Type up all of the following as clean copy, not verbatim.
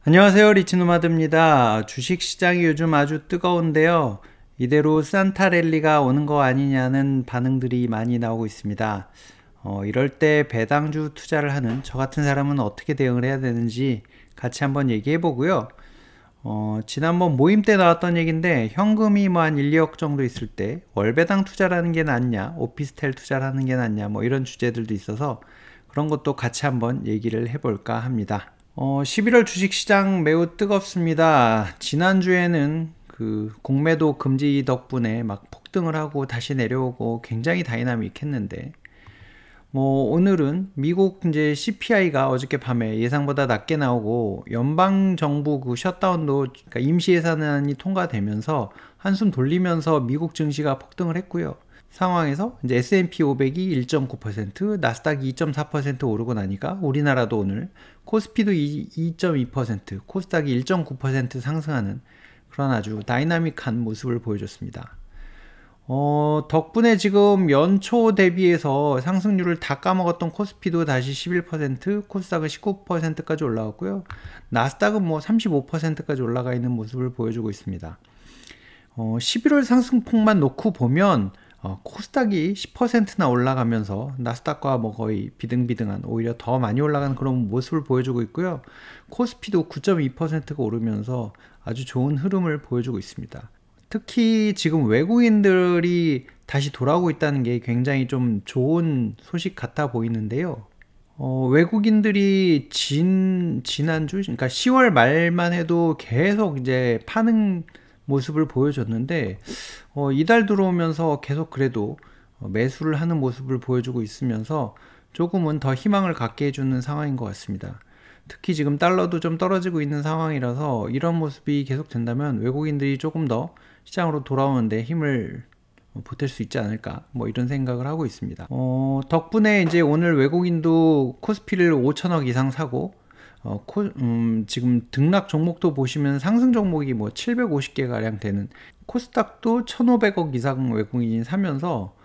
안녕하세요, 리치노마드입니다. 주식시장이 요즘 아주 뜨거운데요. 이대로 산타랠리가 오는 거 아니냐는 반응들이 많이 나오고 있습니다. 이럴 때 배당주 투자를 하는 저 같은 사람은 어떻게 대응을 해야 되는지 같이 한번 얘기해 보고요. 지난번 모임 때 나왔던 얘기인데 현금이 뭐 한 1, 2억 정도 있을 때 월배당 투자라는 게 낫냐, 오피스텔 투자라는 게 낫냐, 뭐 이런 주제들도 있어서 그런 것도 같이 한번 얘기를 해볼까 합니다. 11월 주식시장 매우 뜨겁습니다. 지난주에는 그 공매도 금지 덕분에 막 폭등을 하고 다시 내려오고 굉장히 다이나믹했는데, 뭐 오늘은 미국 이제 CPI가 어저께 밤에 예상보다 낮게 나오고 연방 정부 그 셧다운도, 그러니까 임시 예산안이 통과되면서 한숨 돌리면서 미국 증시가 폭등을 했고요. 상황에서 이제 S&P 500이 1.9%, 나스닥이 2.4% 오르고 나니까 우리나라도 오늘 코스피도 2.2%, 코스닥이 1.9% 상승하는 그런 아주 다이나믹한 모습을 보여줬습니다. 덕분에 지금 연초 대비해서 상승률을 다 까먹었던 코스피도 다시 11%, 코스닥은 19%까지 올라왔고요. 나스닥은 뭐 35%까지 올라가 있는 모습을 보여주고 있습니다. 11월 상승폭만 놓고 보면 코스닥이 10%나 올라가면서 나스닥과 뭐 거의 비등비등한, 오히려 더 많이 올라가는 그런 모습을 보여주고 있고요. 코스피도 9.2%가 오르면서 아주 좋은 흐름을 보여주고 있습니다. 특히 지금 외국인들이 다시 돌아오고 있다는 게 굉장히 좀 좋은 소식 같아 보이는데요. 외국인들이 지난주, 그러니까 10월 말만 해도 계속 이제 파는 모습을 보여줬는데, 이달 들어오면서 계속 그래도 매수를 하는 모습을 보여주고 있으면서 조금은 더 희망을 갖게 해주는 상황인 것 같습니다. 특히 지금 달러도 좀 떨어지고 있는 상황이라서 이런 모습이 계속 된다면 외국인들이 조금 더 시장으로 돌아오는데 힘을 보탤 수 있지 않을까, 뭐 이런 생각을 하고 있습니다. 덕분에 이제 오늘 외국인도 코스피를 5천억 이상 사고, 지금 등락 종목도 보시면 상승 종목이 뭐 750개 가량 되는, 코스닥도 1,500억 이상 외국인이 사면서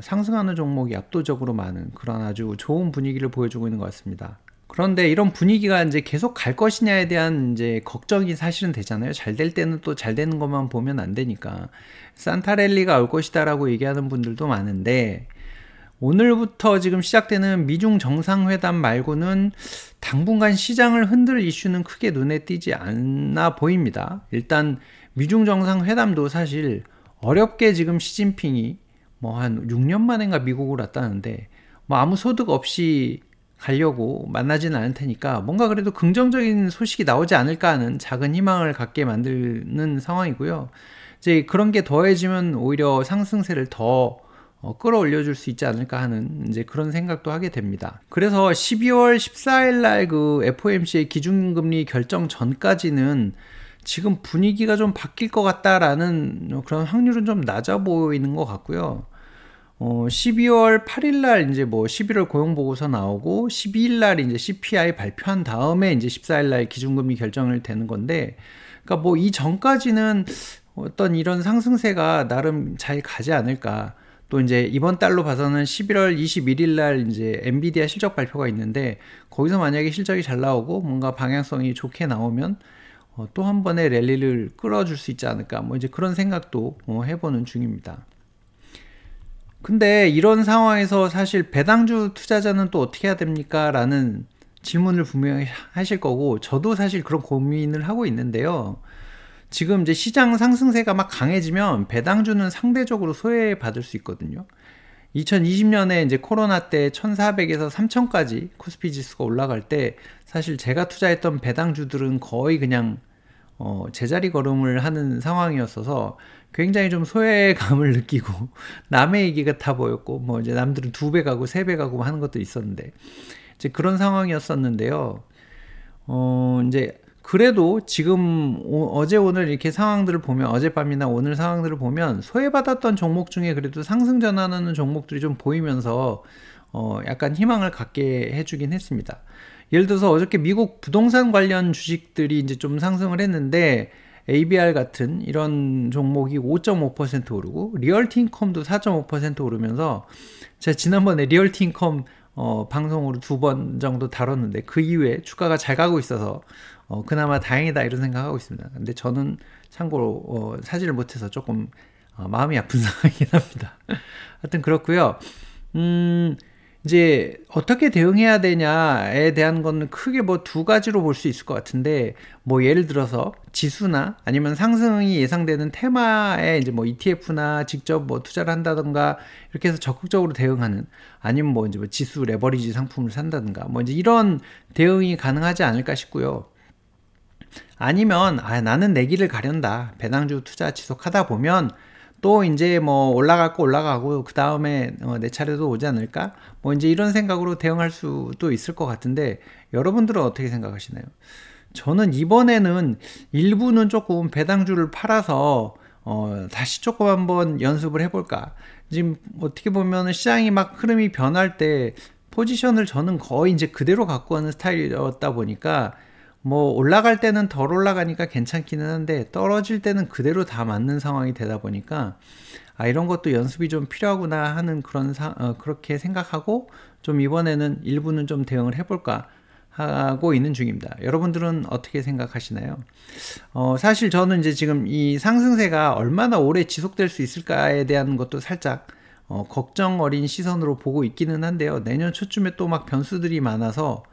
상승하는 종목이 압도적으로 많은 그런 아주 좋은 분위기를 보여주고 있는 것 같습니다. 그런데 이런 분위기가 이제 계속 갈 것이냐에 대한 이제 걱정이 사실은 되잖아요. 잘 될 때는 또 잘 되는 것만 보면 안 되니까. 산타랠리가 올 것이다라고 얘기하는 분들도 많은데, 오늘부터 지금 시작되는 미중 정상회담 말고는 당분간 시장을 흔들 이슈는 크게 눈에 띄지 않아 보입니다. 일단 미중 정상회담도 사실 어렵게 지금 시진핑이 뭐 한 6년 만인가 미국을 왔다는데, 뭐 아무 소득 없이 가려고 만나지는 않을 테니까 뭔가 그래도 긍정적인 소식이 나오지 않을까 하는 작은 희망을 갖게 만드는 상황이고요. 이제 그런 게 더해지면 오히려 상승세를 더 끌어올려 줄 수 있지 않을까 하는 이제 그런 생각도 하게 됩니다. 그래서 12월 14일 날 그 FOMC의 기준금리 결정 전까지는 지금 분위기가 좀 바뀔 것 같다라는 그런 확률은 좀 낮아 보이는 것 같고요. 12월 8일 날 이제 뭐 11월 고용보고서 나오고 12일 날 이제 CPI 발표한 다음에 이제 14일 날 기준금리 결정을 되는 건데, 그러니까 뭐 이 전까지는 어떤 이런 상승세가 나름 잘 가지 않을까. 또 이제 이번 달로 봐서는 11월 21일 날 이제 엔비디아 실적 발표가 있는데, 거기서 만약에 실적이 잘 나오고 뭔가 방향성이 좋게 나오면 또 한 번의 랠리를 끌어줄 수 있지 않을까, 뭐 이제 그런 생각도 해보는 중입니다. 근데 이런 상황에서 사실 배당주 투자자는 또 어떻게 해야 됩니까? 라는 질문을 분명히 하실 거고, 저도 사실 그런 고민을 하고 있는데요. 지금 이제 시장 상승세가 막 강해지면 배당주는 상대적으로 소외받을 수 있거든요. 2020년에 이제 코로나 때 1,400에서 3,000까지 코스피 지수가 올라갈 때 사실 제가 투자했던 배당주들은 거의 그냥 제자리 걸음을 하는 상황이었어서 굉장히 좀 소외감을 느끼고 남의 얘기 같아 보였고, 뭐 이제 남들은 2배 가고 3배 가고 하는 것도 있었는데 이제 그런 상황이었었는데요. 이제 그래도 지금 어제 오늘 이렇게 상황들을 보면, 어젯밤이나 오늘 상황들을 보면 소외받았던 종목 중에 그래도 상승 전환하는 종목들이 좀 보이면서 약간 희망을 갖게 해주긴 했습니다. 예를 들어서 어저께 미국 부동산 관련 주식들이 이제 좀 상승을 했는데, ABR 같은 이런 종목이 5.5% 오르고 리얼티인컴도 4.5% 오르면서, 제가 지난번에 리얼티인컴 방송으로 2번 정도 다뤘는데 그 이후에 주가가 잘 가고 있어서 그나마 다행이다 이런 생각하고 있습니다. 근데 저는 참고로 사지를 못해서 조금 마음이 아픈 상황이긴 합니다. 하여튼 그렇고요. 이제 어떻게 대응해야 되냐에 대한 거는 크게 뭐 두 가지로 볼 수 있을 것 같은데, 뭐 예를 들어서 지수나 아니면 상승이 예상되는 테마에 이제 뭐 ETF나 직접 뭐 투자를 한다던가 이렇게 해서 적극적으로 대응하는, 아니면 뭐 이제 뭐 지수 레버리지 상품을 산다든가 뭐 이제 이런 대응이 가능하지 않을까 싶고요. 아니면 나는 내 길을 가련다, 배당주 투자 지속하다 보면 또 이제 뭐 올라갈 거 올라가고 그 다음에 내 차례도 오지 않을까, 뭐 이제 이런 생각으로 대응할 수도 있을 것 같은데, 여러분들은 어떻게 생각하시나요? 저는 이번에는 일부는 조금 배당주를 팔아서 다시 조금 한번 연습을 해볼까. 지금 어떻게 보면 시장이 막 흐름이 변할 때 포지션을 저는 거의 이제 그대로 갖고 가는 스타일이었다 보니까, 뭐 올라갈 때는 덜 올라가니까 괜찮기는 한데 떨어질 때는 그대로 다 맞는 상황이 되다 보니까, 이런 것도 연습이 좀 필요하구나 하는 그런 그렇게 생각하고, 좀 이번에는 일부는 좀 대응을 해볼까 하고 있는 중입니다. 여러분들은 어떻게 생각하시나요? 사실 저는 이제 지금 이 상승세가 얼마나 오래 지속될 수 있을까에 대한 것도 살짝 걱정 어린 시선으로 보고 있기는 한데요. 내년 초쯤에 또 막 변수들이 많아서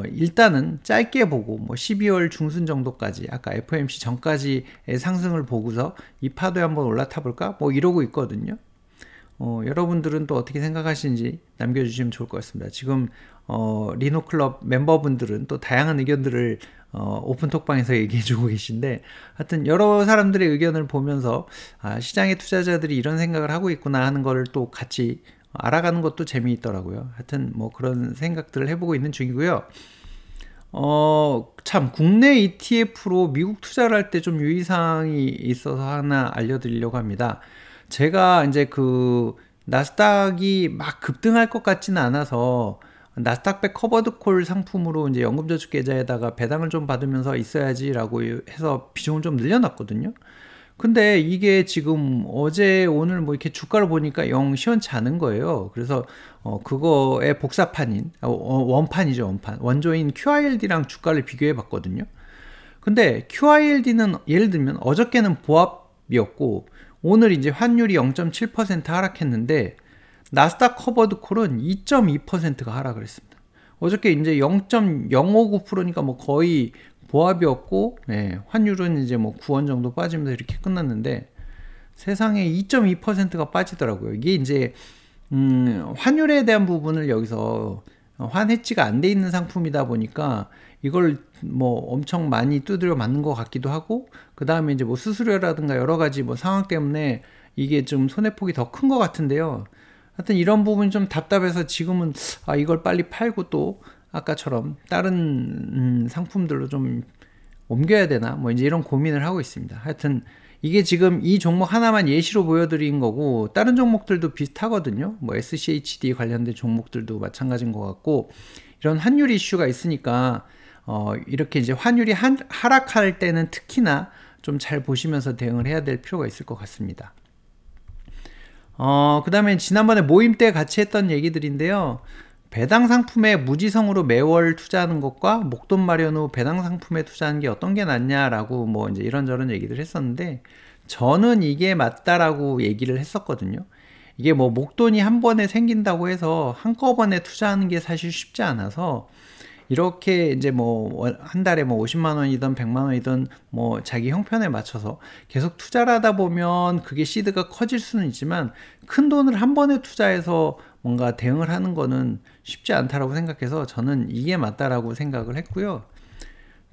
일단은 짧게 보고 뭐 12월 중순 정도까지, 아까 FOMC 전까지의 상승을 보고서 이 파도에 한번 올라타 볼까 뭐 이러고 있거든요. 여러분들은 또 어떻게 생각하시는지 남겨주시면 좋을 것 같습니다. 지금 리노클럽 멤버분들은 또 다양한 의견들을 오픈톡방에서 얘기해주고 계신데, 하여튼 여러 사람들의 의견을 보면서 시장의 투자자들이 이런 생각을 하고 있구나 하는 거를 또 같이 알아가는 것도 재미있더라고요. 하여튼 뭐 그런 생각들을 해보고 있는 중이고요. 참 국내 ETF로 미국 투자를 할 때 좀 유의사항이 있어서 하나 알려드리려고 합니다. 제가 이제 그 나스닥이 막 급등할 것 같지는 않아서 나스닥백 커버드 콜 상품으로 이제 연금저축 계좌에다가 배당을 좀 받으면서 있어야지라고 해서 비중을 좀 늘려놨거든요. 근데 이게 지금 어제 오늘 뭐 이렇게 주가를 보니까 영 시원치 않은 거예요. 그래서 그거의 복사판인 원판이죠. 원판, 원조인 QILD랑 주가를 비교해 봤거든요. 근데 QILD는 예를 들면 어저께는 보합이었고 오늘 이제 환율이 0.7% 하락했는데, 나스닥 커버드 콜은 2.2%가 하락을 했습니다. 어저께 이제 0.059%니까 뭐 거의 보합이었고, 환율은 이제 뭐 9원 정도 빠지면서 이렇게 끝났는데, 세상에 2.2%가 빠지더라고요. 이게 이제 환율에 대한 부분을 여기서 환해지가 안 돼 있는 상품이다 보니까 이걸 뭐 엄청 많이 두드려 맞는 것 같기도 하고, 그 다음에 이제 뭐 수수료라든가 여러 가지 뭐 상황 때문에 이게 좀 손해폭이 더 큰 것 같은데요. 하여튼 이런 부분이 좀 답답해서 지금은 이걸 빨리 팔고 또 아까처럼 다른 상품들로 좀 옮겨야 되나 뭐 이제 이런 고민을 하고 있습니다. 하여튼 이게 지금 이 종목 하나만 예시로 보여드린 거고, 다른 종목들도 비슷하거든요. 뭐 SCHD 관련된 종목들도 마찬가지인 것 같고, 이런 환율 이슈가 있으니까 이렇게 이제 환율이 하락할 때는 특히나 좀 잘 보시면서 대응을 해야 될 필요가 있을 것 같습니다. 그 다음에 지난번에 모임 때 같이 했던 얘기들인데요. 배당 상품에 무지성으로 매월 투자하는 것과 목돈 마련 후 배당 상품에 투자하는 게 어떤 게 낫냐라고 뭐 이제 이런저런 얘기를 했었는데, 저는 이게 맞다라고 얘기를 했었거든요. 이게 뭐 목돈이 한 번에 생긴다고 해서 한꺼번에 투자하는 게 사실 쉽지 않아서, 이렇게 이제 뭐 한 달에 뭐 50만 원이든 100만 원이든 뭐 자기 형편에 맞춰서 계속 투자를 하다 보면 그게 시드가 커질 수는 있지만, 큰 돈을 한 번에 투자해서 뭔가 대응을 하는 거는 쉽지 않다라고 생각해서 저는 이게 맞다라고 생각을 했고요.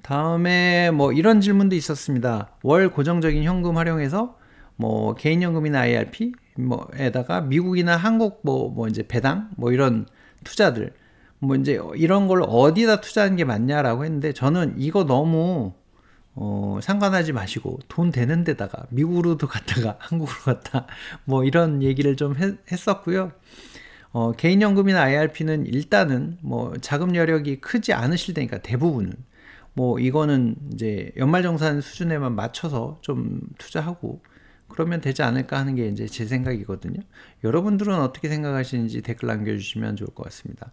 다음에 뭐 이런 질문도 있었습니다. 월 고정적인 현금 활용해서 뭐 개인연금이나 IRP 뭐에다가 미국이나 한국 뭐 이제 배당 뭐 이런 투자들 뭐 이제 이런 걸 어디다 투자하는 게 맞냐라고 했는데, 저는 이거 너무 상관하지 마시고 돈 되는 데다가 미국으로도 갔다가 한국으로 갔다 뭐 이런 얘기를 좀 했었고요. 개인연금이나 IRP는 일단은 뭐 자금 여력이 크지 않으실 테니까 대부분은 뭐 이거는 이제 연말정산 수준에만 맞춰서 좀 투자하고 그러면 되지 않을까 하는 게 이제 제 생각이거든요. 여러분들은 어떻게 생각하시는지 댓글 남겨주시면 좋을 것 같습니다.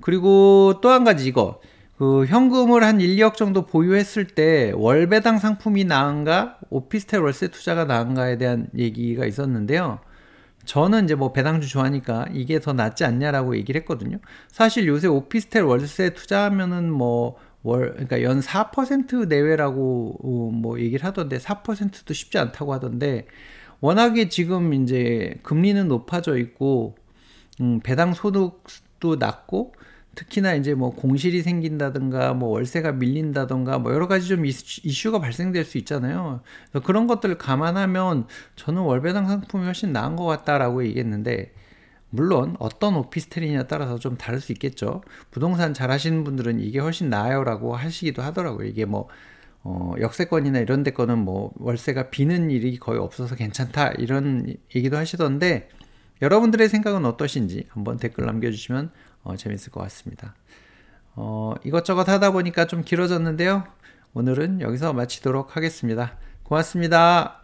그리고 또 한 가지, 이거 그 현금을 한 1, 2억 정도 보유했을 때 월배당 상품이 나은가 오피스텔 월세 투자가 나은가에 대한 얘기가 있었는데요. 저는 이제 뭐 배당주 좋아하니까 이게 더 낫지 않냐라고 얘기를 했거든요. 사실 요새 오피스텔 월세 투자하면은 뭐 그러니까 연 4% 내외라고 뭐 얘기를 하던데 4%도 쉽지 않다고 하던데 워낙에 지금 이제 금리는 높아져 있고 배당 소득도 낮고 특히나 이제 뭐 공실이 생긴다든가 뭐 월세가 밀린다든가 뭐 여러 가지 좀 이슈가 발생될 수 있잖아요. 그래서 그런 것들을 감안하면 저는 월배당 상품이 훨씬 나은 것 같다라고 얘기했는데 물론 어떤 오피스텔이냐에 따라서 좀 다를 수 있겠죠. 부동산 잘 하시는 분들은 이게 훨씬 나아요라고 하시기도 하더라고요. 이게 뭐 역세권이나 이런 데 거는 뭐 월세가 비는 일이 거의 없어서 괜찮다 이런 얘기도 하시던데 여러분들의 생각은 어떠신지 한번 댓글 남겨주시면 재밌을 것 같습니다. 이것저것 하다 보니까 좀 길어졌는데요. 오늘은 여기서 마치도록 하겠습니다. 고맙습니다.